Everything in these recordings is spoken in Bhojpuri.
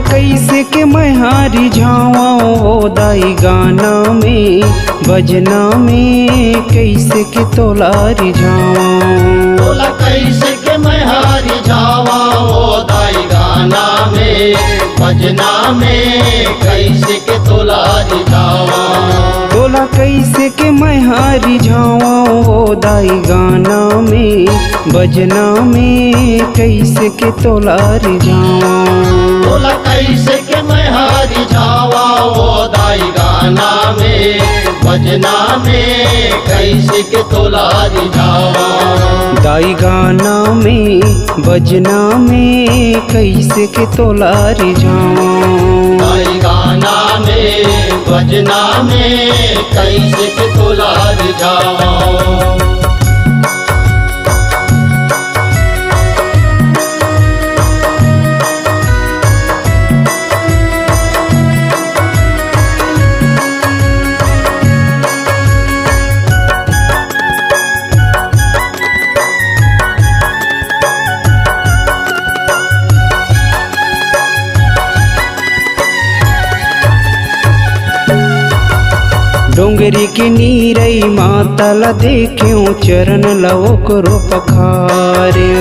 कैसे के मैं हारी जावा हो दाई गाना में बजना में कैसे के तोलारी जावा। बोला कैसे के मैं हारी जावा हो दाई गाना में बजना में कैसे के तोलारी जावा। बोला कैसे के मैं हारी जावा हो दाई गाना में बजना में कैसे के तोलारी जावा। बोला कैसे के मैं हारी जावा हो दाई गाना में बजना में कैसे के तोलारी जावा। दाई गाना में बजना में कैसे के तोलारी जावा। दाई गाना में बजना में कैसे के तोलारी जावा। डोंगरी के नीरई मातला देख्यो चरण लवो करो पखार्यो।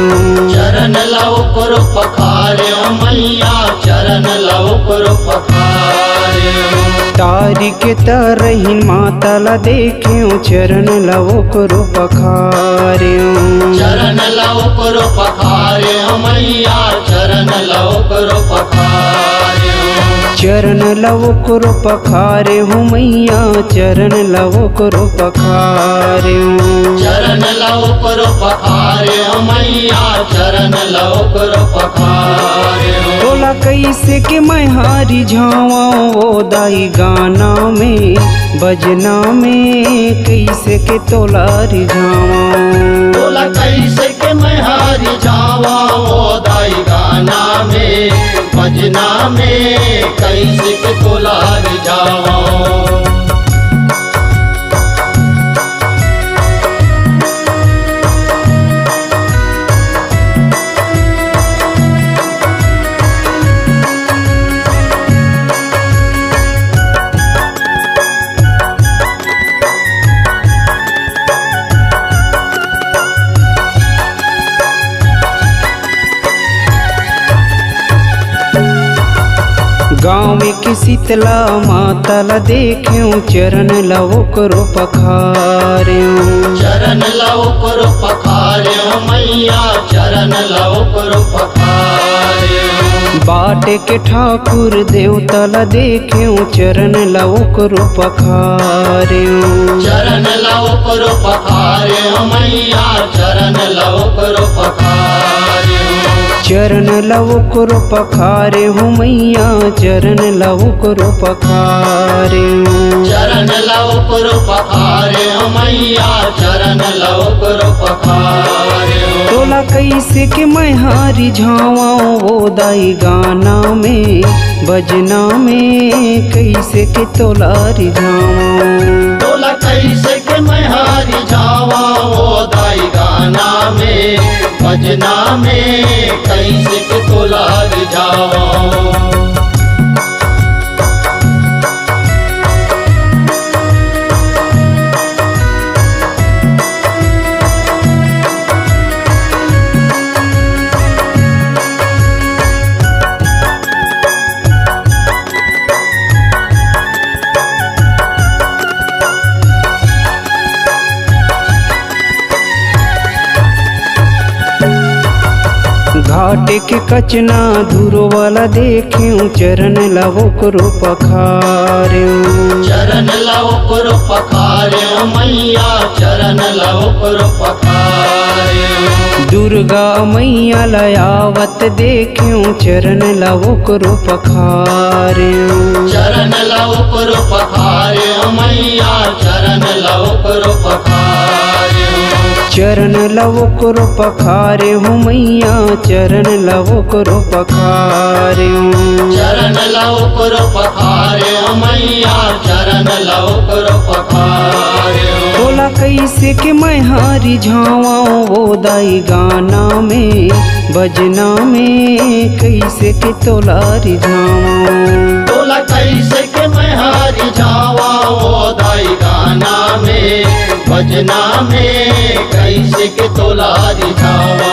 चरण लव करो पखार्यो मैया चरण लव करो पखार्यो। तारी के तरहीन मातला देख्यो चरण लवो करो पखार्यो। चरण लव करो पखार्यो मैया चरण लव करो पखार्यो। चरण लवो करो पखारे हो मैया चरण लवो करो पखार्यो। चरण लव करो पखार्यो मैया चरण लव करो पखार्यो। बोला कैसे के मैं हारी जावा ओ दाई गाना में बजना में कैसे के तोलारी जावा। बोला कैसे के मैं हारी जावा ओ दाई गाना में बजना में कैसे के तोलारी जावा। गाँव के शीतला मातला देख्यो चरण लवो करो पखार्यो। चरण लव करो पखार्यो मैया चरण लव करो पखार्यो। बाट के ठाकुर देवतला देख्यो चरण लवो करो पखार्यो। चरण लव करो पखार्यो मैया चरण लव करो पखार्यो। चरण लवो करो पखारे हो मैया चरण लवो करो पखार्यो। चरण लव करो पखार्यो मैया चरण लव करो पखार्यो। तोला कैसे के मैं हारी जावा ओ दाई गाना में बजना में कैसे के तोलारी जावा। बोला कैसे के मैं हारी जावा ओ दाई गाना में बजना में कैसे के तोलारी जावा। घाट के कचना धुरो वाला देख्यो चरण लवो करो पखार्यो। चरण लव करो पखार्यो मैया चरण लव करो पखार्यो। दुर्गा मैया लयावत देख्यो चरण लवो करो पखार्यो। चरण लव करो पखार्यो मैया चरण लव करो पखार्यो। चरण लवो करो पखारे हो मैया चरण लवो करो पखारे हो। चरण लव करो पखारे ओ मैया चरण लव करो पखारे ओ। बोला कैसे के मैं हारी झावाऊं वो दाई गाना में बजना में कैसे के तोलारी झावाऊं। बोला कैसे के मैं हारी जावा ओ दाई गाना में भजना में कैसे के तोलारी जावा।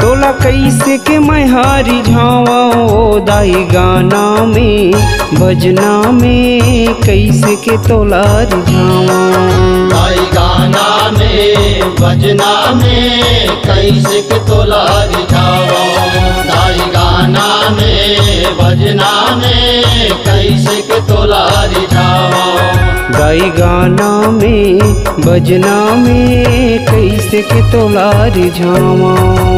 तोला कैसे के मैं हारी झावाऊं ओ दाई गाना में बजना में कैसे के तोलारी झावाऊं। दाई गाना में भजना में कैसे के तोलारी जावा। दाई गाना में भजना में कैसे के तोलारी जावा। दाई गाना में बजना में कैसे के तोलारी झावाऊं।